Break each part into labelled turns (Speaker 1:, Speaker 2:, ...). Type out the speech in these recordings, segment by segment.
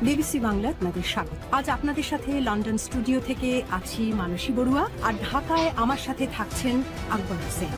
Speaker 1: BBC Bangla আপনাদের স্বাগত। আজ আপনাদের সাথে লন্ডন স্টুডিও থেকে আছি মানসী বড়ুয়া, আর ঢাকায় আমার সাথে থাকছেন আকবর হোসেন।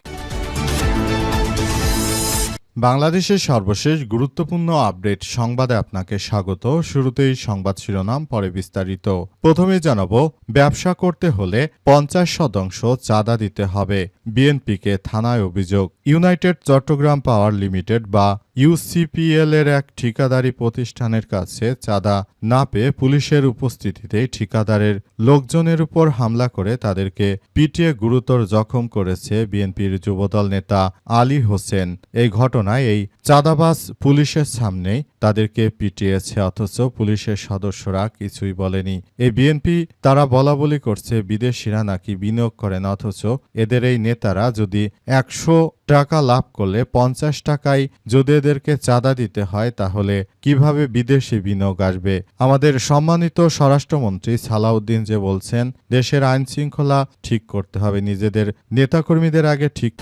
Speaker 2: বাংলাদেশের সর্বশেষ গুরুত্বপূর্ণ আপডেট সংবাদে আপনাকে স্বাগত। শুরুতেই সংবাদ শিরোনাম, পরে বিস্তারিত। প্রথমে জানাবো, ব্যবসা করতে হলে 50% চাঁদা দিতে হবে, বিএনপিকে থানায় অভিযোগ। ইউনাইটেড চট্টগ্রাম পাওয়ার লিমিটেড বা ইউসিপিএল এর এক ঠিকাদারি প্রতিষ্ঠানের কাছে চাঁদা না পেয়ে পুলিশের উপস্থিতিতেই ঠিকাদারের লোকজনের উপর হামলা করে তাদেরকে পিটিয়ে গুরুতর জখম করেছে বিএনপির যুবদল নেতা আলী হোসেন। এই ঘটনায় এই চাঁদাবাজ পুলিশের সামনেই তাদেরকে পিটিয়েছে, অথচ পুলিশের সদস্যরা কিছুই বলেনি। এই বিএনপি তারা বলাবলি করছে বিদেশিরা নাকি বিনিয়োগ করেন, অথচ এদের এই নেতারা যদি 100 টাকা লাভ করলে 50 টাকায় যদি এদেরকে চাঁদা দিতে হয়, তাহলে কিভাবে বিদেশি বিনিয়োগ আসবে? আমাদের সম্মানিত স্বরাষ্ট্রমন্ত্রী সালাউদ্দিন যে বলছেন, দেশের আইন শৃঙ্খলা ঠিক করতে হবে, নিজেদের নেতাকর্মীদের আগে ঠিক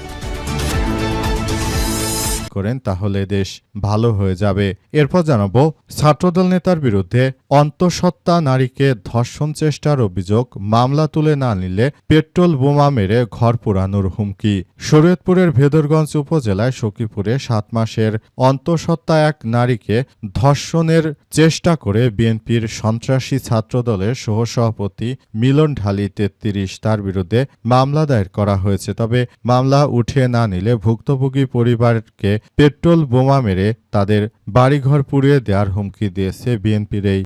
Speaker 2: করেন, তাহলে দেশ ভালো হয়ে যাবে। এরপর জানাবো, ছাত্রদল নেতার বিরুদ্ধে অন্তঃসত্ত্বা নারীকে ধর্ষণ চেষ্টার অভিযোগ, মামলা তুলে না নিলে পেট্রোল বোমা মেরে ঘর পোড়ানোর হুমকি। শরীয়তপুরের ভেদরগঞ্জ উপজেলায় সখীপুরে 7 মাসের অন্তঃসত্ত্বা এক নারীকে ধর্ষণের চেষ্টা করে বিএনপির সন্ত্রাসী ছাত্রদলের সহসভাপতি মিলন ঢালি 33 তার বিরুদ্ধে মামলা দায়ের করা হয়েছে। তবে মামলা উঠিয়ে না নিলে ভুক্তভোগী পরিবারকে পেট্রোল বোমা মেরে তাদের বাড়িঘর পুড়িয়ে দেওয়ার হুমকি দিয়েছে বিএনপির এই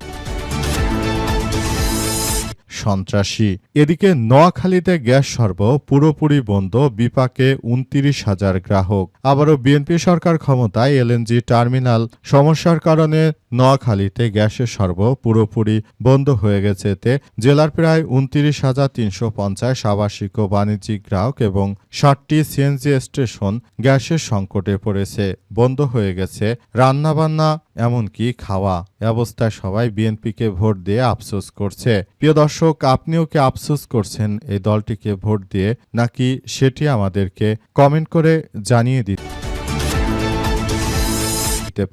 Speaker 2: সন্ত্রাসী। এদিকে নোয়াখালীতে গ্যাস সরবরাহ পুরোপুরি বন্ধ, বিপাকে 29,000 গ্রাহক। আবারও বিএনপি সরকার ক্ষমতায়, এলএনজি টার্মিনাল সমস্যার কারণে নোয়াখালীতে গ্যাসের সরবরাহ পুরোপুরি বন্ধ হয়ে গেছে। এতে জেলার প্রায় 29,350 আবাসিক ও বাণিজ্যিক গ্রাহক এবং 60টি সিএনজি স্টেশন গ্যাসের সংকটে পড়েছে, বন্ধ হয়ে গেছে রান্নাবান্না, এমনকি খাওয়া। অবস্থায় সবাই বিএনপিকে ভোট দিয়ে আফসোস করছে। প্রিয় দর্শক, আপনিও কি আফসোস করছেন এই দলটিকে ভোট দিয়ে, নাকি সেটি আমাদেরকে কমেন্ট করে জানিয়ে দিতে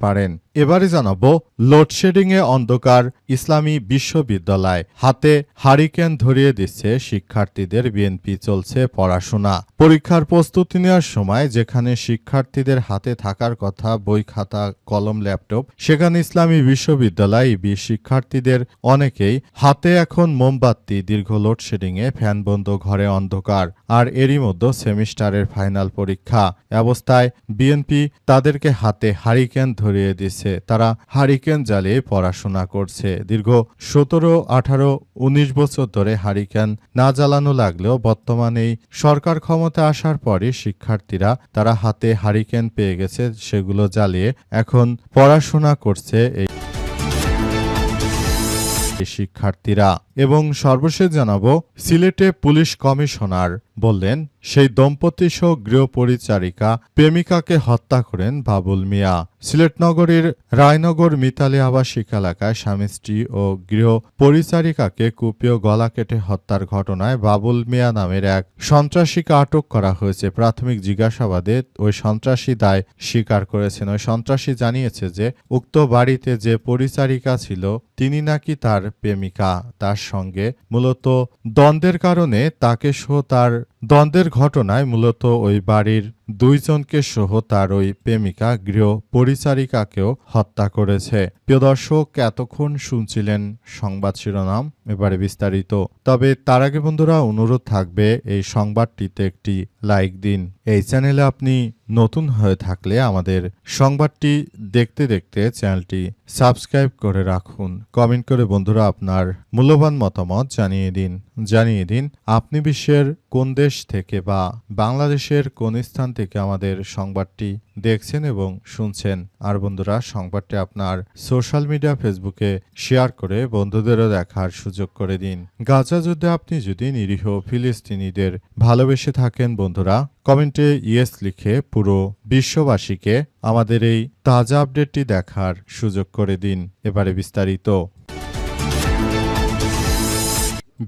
Speaker 2: পারেন। এবারে জানাবো, লোডশেডিংয়ে অন্ধকার ইসলামী বিশ্ববিদ্যালয়, হাতে হারিকেন ধরিয়ে দিচ্ছে শিক্ষার্থীদের। বিএনপি চলছে পড়াশোনা। পরীক্ষার প্রস্তুতি নেওয়ার সময় যেখানে শিক্ষার্থীদের হাতে থাকার কথা বই, খাতা, কলম, ল্যাপটপ, সেখানে ইসলামী বিশ্ববিদ্যালয় শিক্ষার্থীদের অনেকেই হাতে এখন মোমবাতি। দীর্ঘ লোডশেডিংয়ে ফ্যান বন্ধ, ঘরে অন্ধকার, আর এরই মধ্যে সেমিস্টারের ফাইনাল পরীক্ষা। অবস্থায় বিএনপি তাদেরকে হাতে হারিকেন ধরিয়ে দিচ্ছে। তারা হারিকেন জ্বালিয়ে পড়াশোনা করছে। দীর্ঘ 17, 18, 19 বছর ধরে হারিকেন না জ্বালানো লাগলেও বর্তমানে সরকার ক্ষমতা আসার পরে শিক্ষার্থীরা তারা হাতে হারিকেন পেয়ে গেছে, সেগুলো জ্বালিয়ে এখন পড়াশোনা করছে এই শিক্ষার্থীরা। এবং সর্বশেষ জানাবো, সিলেটে পুলিশ কমিশনার বললেন সেই দম্পতি সহ গৃহপরিচারিকা প্রেমিকাকে হত্যা করেন বাবুল মিয়া। সিলেট নগরীর রায়নগর মিতালী আবাসিক এলাকায় স্বামী স্ত্রী ও গৃহ পরিচারিকাকে কুপিয়ে গলা কেটে হত্যার ঘটনায় বাবুল মিয়া নামের এক সন্ত্রাসীকে আটক করা হয়েছে। প্রাথমিক জিজ্ঞাসাবাদে ওই সন্ত্রাসী দায় স্বীকার করেছেন। ওই সন্ত্রাসী জানিয়েছে যে উক্ত বাড়িতে যে পরিচারিকা ছিল তিনি নাকি তার প্রেমিকা, তার সঙ্গে মূলত দ্বন্দ্বের কারণে তাকে সহ তার দ্বন্দ্বের ঘটনায় মূলত ওই বাড়ির 2 জনকে সহ তার ওই প্রেমিকা গৃহ পরিচারিকাকেও হত্যা করেছে। প্রিয় দর্শক, এতক্ষণ শুনছিলেন সংবাদ শিরোনাম, এবারে বিস্তারিত। তবে তার আগে বন্ধুরা অনুরোধ থাকবে, এই সংবাদটিতে একটি লাইক দিন। এই চ্যানেলে আপনি নতুন হয়ে থাকলে আমাদের সংবাদটি দেখতে দেখতে চ্যানেলটি সাবস্ক্রাইব করে রাখুন। কমেন্ট করে বন্ধুরা আপনার মূল্যবান মতামত জানিয়ে দিন আপনি বিশ্বের কোন দেশ থেকে বা বাংলাদেশের কোন স্থান থেকে আমাদের সংবাদটি দেখছেন এবং শুনছেন। আর বন্ধুরা, সংবাদটি আপনার সোশ্যাল মিডিয়া ফেসবুকে শেয়ার করে বন্ধুদেরও দেখার সুযোগ করে দিন। গাজা যুদ্ধে আপনি যদি নিরীহ ফিলিস্তিনিদের ভালোবেসে থাকেন বন্ধুরা, কমেন্টে ইয়েস লিখে পুরো বিশ্ববাসীকে আমাদের এই তাজা আপডেটটি দেখার সুযোগ করে দিন। এবারে বিস্তারিত।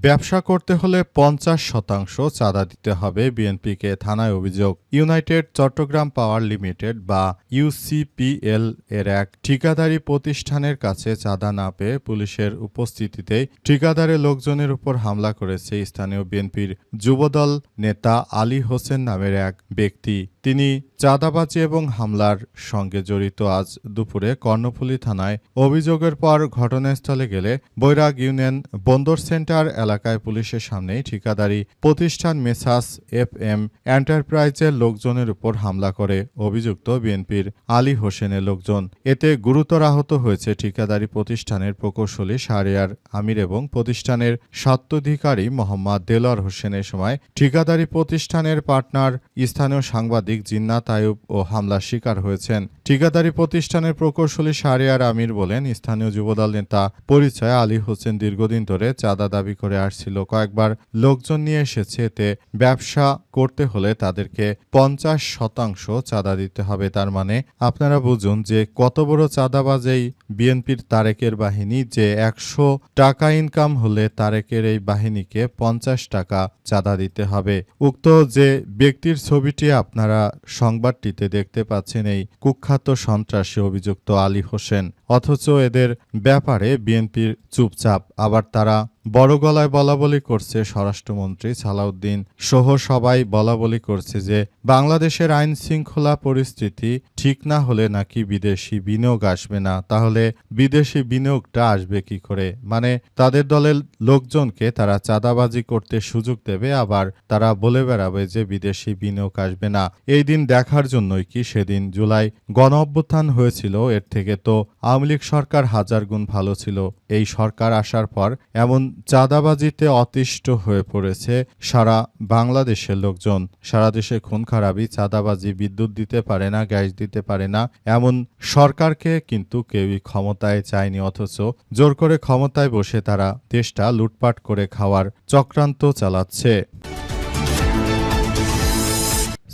Speaker 2: ব্যবসা করতে হলে ৫০% চাঁদা দিতে হবে বিএনপিকে থানায় অভিযোগ। ইউনাইটেড চট্টগ্রাম পাওয়ার লিমিটেড বা ইউসিপিএল এর এক ঠিকাদারি প্রতিষ্ঠানের কাছে চাঁদা না পেয়ে পুলিশের উপস্থিতিতে ঠিকাদারের লোকজনের উপর হামলা করেছে স্থানীয় বিএনপির যুবদল নেতা আলী হোসেন নামের এক ব্যক্তি। তিনি চাঁদাবাজি এবং হামলার সঙ্গে জড়িত। আজ দুপুরে কর্ণফুলী থানায় অভিযোগের পর ঘটনাস্থলে গেলে বৈরাগ ইউনিয়ন বন্দর সেন্টার এলাকায় পুলিশের সামনেই ঠিকাদারি প্রতিষ্ঠান মেসাস FM এন্টারপ্রাইজের লোকজনের উপর হামলা করে অভিযুক্ত বিএনপির আলী হোসেনের লোকজন। এতে গুরুতর আহত হয়েছে ঠিকাদারি প্রতিষ্ঠানের প্রকৌশলী শাহরিয়ার আমির এবং প্রতিষ্ঠানের স্বত্বাধিকারী মোহাম্মদ দেলোয়ার হোসেনের। সময় ঠিকাদারি প্রতিষ্ঠানের পার্টনার স্থানীয় সাংবাদিক জিন্নাত আয়ুব ও হামলার শিকার হয়েছেন। ঠিকাদারি প্রতিষ্ঠানের প্রকৌশলী শাহরিয়ার আমির বলেন, স্থানীয় যুবদল নেতা পরিচয় আলী হোসেন দীর্ঘদিন ধরে চাঁদা দাবি করে আসছিল। কয়েকবার লোকজন নিয়ে এসেছে। এতে ব্যবসা করতে হলে তাদেরকে ৫০% চাঁদা দিতে হবে। তার মানে আপনারা বুঝুন যে কত বড় চাঁদাবাজ এই বিএনপির তারেকের বাহিনী, যে ১০০ টাকা ইনকাম হলে তারেকের এই বাহিনীকে ৫০ টাকা চাঁদা দিতে হবে। উক্ত যে ব্যক্তির ছবিটি আপনারা সংবাদটিতে দেখতে পাচ্ছেন, এই কুখ্যাত সন্ত্রাসী অভিযুক্ত আলী হোসেন। অথচ এদের ব্যাপারে বিএনপির চুপচাপ। আবার তারা বড় গলায় বলাবলি করছে, স্বরাষ্ট্রমন্ত্রী সালাউদ্দিন সহ সবাই বলাবলি করছে যে বাংলাদেশের আইন শৃঙ্খলা পরিস্থিতি ঠিক না হলে নাকি বিদেশি বিনিয়োগ আসবে না। তাহলে বিদেশি বিনিয়োগটা আসবে কি করে? মানে তাদের দলের লোকজনকে তারা চাঁদাবাজি করতে সুযোগ দেবে, আবার তারা বলে বেড়াবে যে বিদেশি বিনিয়োগ আসবে না। এই দিন দেখার জন্যই কি সেদিন জুলাই গণ অভ্যুত্থান হয়েছিল? এর থেকে তো আওয়ামী লীগ সরকার হাজার গুণ ভালো ছিল। এই সরকার আসার পর এমন চাঁদাবাজিতে অতিষ্ঠ হয়ে পড়েছে সারা বাংলাদেশের লোকজন। সারা দেশে খুন খারাপি, চাঁদাবাজি, বিদ্যুৎ দিতে পারে না, গ্যাস দিতে পারে না, এমন সরকারকে কিন্তু কেউই ক্ষমতায় চায়নি। অথচ জোর করে ক্ষমতায় বসে তারা দেশটা লুটপাট করে খাওয়ার চক্রান্ত চালাচ্ছে।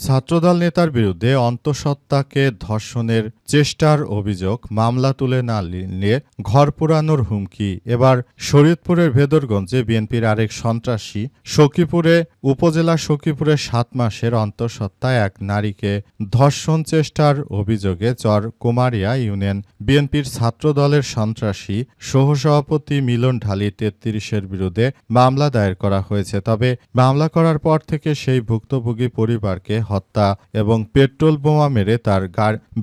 Speaker 2: ছাত্রদল নেতার বিরুদ্ধে অন্তঃসত্ত্বাকে ধর্ষণের চেষ্টার অভিযোগ, মামলা তুলে না নিলে ঘর পোড়ানোর হুমকি। এবার শরীয়তপুরের ভেদরগঞ্জে বিএনপির আরেক সন্ত্রাসী সখীপুরে উপজেলা সখীপুরে ৭ মাসের অন্তঃসত্ত্বা এক নারীকে ধর্ষণ চেষ্টার অভিযোগে চর কুমারিয়া ইউনিয়ন বিএনপির ছাত্রদলের সন্ত্রাসী সহসভাপতি মিলন ঢালি ৩৩-এর বিরুদ্ধে মামলা দায়ের করা হয়েছে। তবে মামলা করার পর থেকে সেই ভুক্তভোগী পরিবারকে হত্যা এবং পেট্রোল বোমা মেরে তার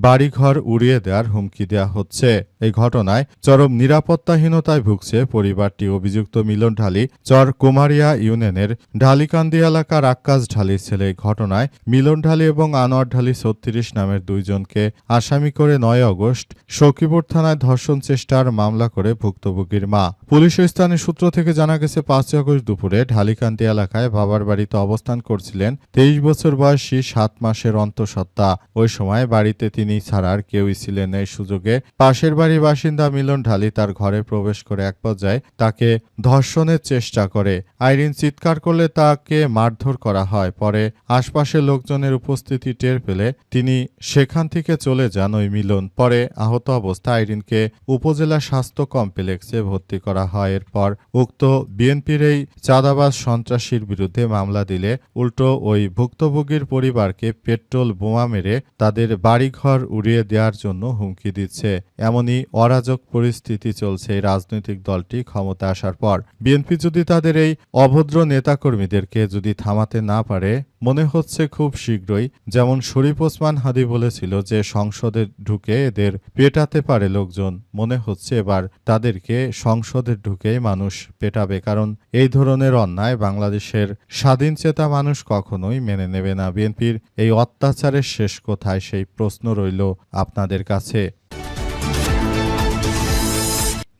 Speaker 2: বাড়িঘর উড়িয়ে দেওয়ার হুমকি দেওয়া হচ্ছে। এই ঘটনায় চরম নিরাপত্তাহীনতায় ভুগছে পরিবারটি। অভিযুক্ত মিলন ঢালি চর কুমারিয়া ইউনিয়নের ঢালিকান্দি এলাকার আক্কাস ঢালির ছেলে। এই ঘটনায় মিলন ঢালি এবং আনোয়ার ঢালি ৩৬ নামের দুইজনকে আসামি করে ৯ আগস্ট সখীপুর থানায় ধর্ষণ চেষ্টার মামলা করে ভুক্তভোগীর মা। পুলিশ স্থানীয় সূত্র থেকে জানা গেছে, ৫ আগস্ট দুপুরে ঢালিকান্দি এলাকায় বাবার বাড়িতে অবস্থান করছিলেন ২৩ বছর বয়সী ৭ মাসের অন্তঃসত্ত্বা। ওই সময় বাড়িতে তিনি ছাড়ার কেউই ছিলেন। এই সুযোগে পাশের বাড়ির বাসিন্দা মিলন ঢালি তার ঘরে প্রবেশ করে এক পর্যায়ে তাকে ধর্ষণের চেষ্টা করে। আইরিন চিৎকার করলে তাকে মারধর করা হয়। পরে আশপাশের লোকজনের উপস্থিতি টের পেলে তিনি সেখান থেকে চলে যান ওই মিলন। পরে আহত অবস্থায় আইরিনকে উপজেলা স্বাস্থ্য কমপ্লেক্সে ভর্তি করা হয়। এরপর উক্ত বিএনপির এই চাঁদাবাজ সন্ত্রাসীর বিরুদ্ধে মামলা দিলে উল্টো ওই ভুক্তভোগীর পরিবারকে পেট্রোল বোমা মেরে তাদের বাড়িঘর উড়িয়ে দেওয়ার জন্য হুমকি দিচ্ছে। এমনই অরাজক পরিস্থিতি চলছে এই রাজনৈতিক দলটি ক্ষমতা আসার পর। বিএনপি যদি তাদের এই অভদ্র নেতাকর্মীদেরকে যদি থামাতে না পারে, মনে হচ্ছে খুব শীঘ্রই, যেমন শরীফ ওসমান হাদি বলেছিল যে সংসদে ঢুকে এদের পেটাতে পারে লোকজন, মনে হচ্ছে এবার তাদেরকে সংসদে ঢুকেই মানুষ পেটাবে। কারণ এই ধরনের অন্যায় বাংলাদেশের স্বাধীনচেতা মানুষ কখনোই মেনে নেবে না। বিএনপির এই অত্যাচারের শেষ কোথায়, সেই প্রশ্ন রইল আপনাদের কাছে।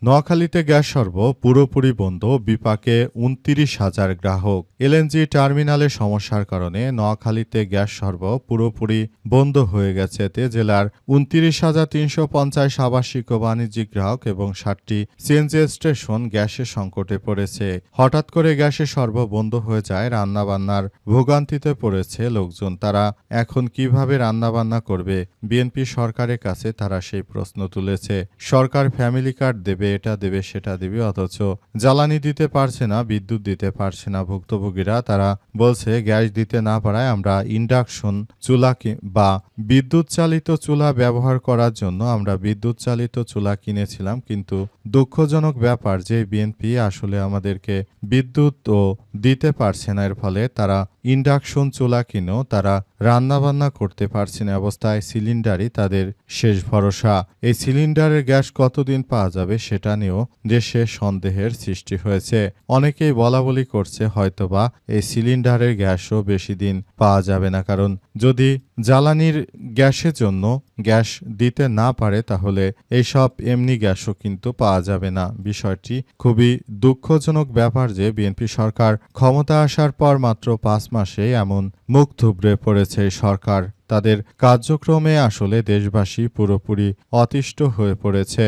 Speaker 2: নোয়াখালীতে গ্যাস সরবরাহ পুরোপুরি বন্ধ, বিপাকে ২৯,০০০ গ্রাহক। এলএনজি টার্মিনালে সমস্যার কারণে নোয়াখালীতে গ্যাস সরবরাহ পুরোপুরি বন্ধ হয়ে গেছে। এতে জেলার ২৯,৩৫০ আবাসিক ও বাণিজ্যিক গ্রাহক এবং ৬০টি সিএনজি স্টেশন গ্যাসের সংকটে পড়েছে। হঠাৎ করে গ্যাসের সরবরাহ বন্ধ হয়ে যায়, রান্নাবান্নার ভোগান্তিতে পড়েছে লোকজন। তারা এখন কিভাবে রান্নাবান্না করবে? বিএনপি সরকারের কাছে তারা সেই প্রশ্ন তুলেছে। সরকার ফ্যামিলি কার্ড দেবে এটা দেবে সেটা দেবে, অথচ জ্বালানি দিতে পারছে না, বিদ্যুৎ দিতে পারছে না ভুক্তভোগীরা। তারা বলছে গ্যাস দিতে না পারায় আমরা ইন্ডাকশন চুলা বা বিদ্যুৎ চালিত চুলা ব্যবহার করার জন্য আমরা বিদ্যুৎ চালিত চুলা কিনেছিলাম, কিন্তু দুঃখজনক ব্যাপার যে বিএনপি আসলে আমাদেরকে বিদ্যুৎ ও দিতে পারছে না। এর ফলে তারা ইন্ডাকশন চুলা কিনেও তারা রান্নাবান্না করতে পারছে না। অবস্থায় সিলিন্ডারই তাদের শেষ ভরসা। এই সিলিন্ডারের গ্যাস কতদিন পাওয়া যাবে সেটা নিয়েও দেশে সন্দেহের সৃষ্টি হয়েছে। অনেকেই বলাবলি করছে হয়তোবা এই সিলিন্ডারের গ্যাসও বেশি দিন পাওয়া যাবে না, কারণ যদি জ্বালানির গ্যাসের জন্য গ্যাস দিতে না পারে তাহলে এইসব এমনি গ্যাসও কিন্তু পাওয়া যাবে না। বিষয়টি খুবই দুঃখজনক ব্যাপার যে বিএনপি সরকার ক্ষমতা আসার পর মাত্র 5 মাসে এমন মুখ থুবড়ে পড়েছে সরকার। তাদের কার্যক্রমে আসলে দেশবাসী পুরোপুরি অতিষ্ঠ হয়ে পড়েছে।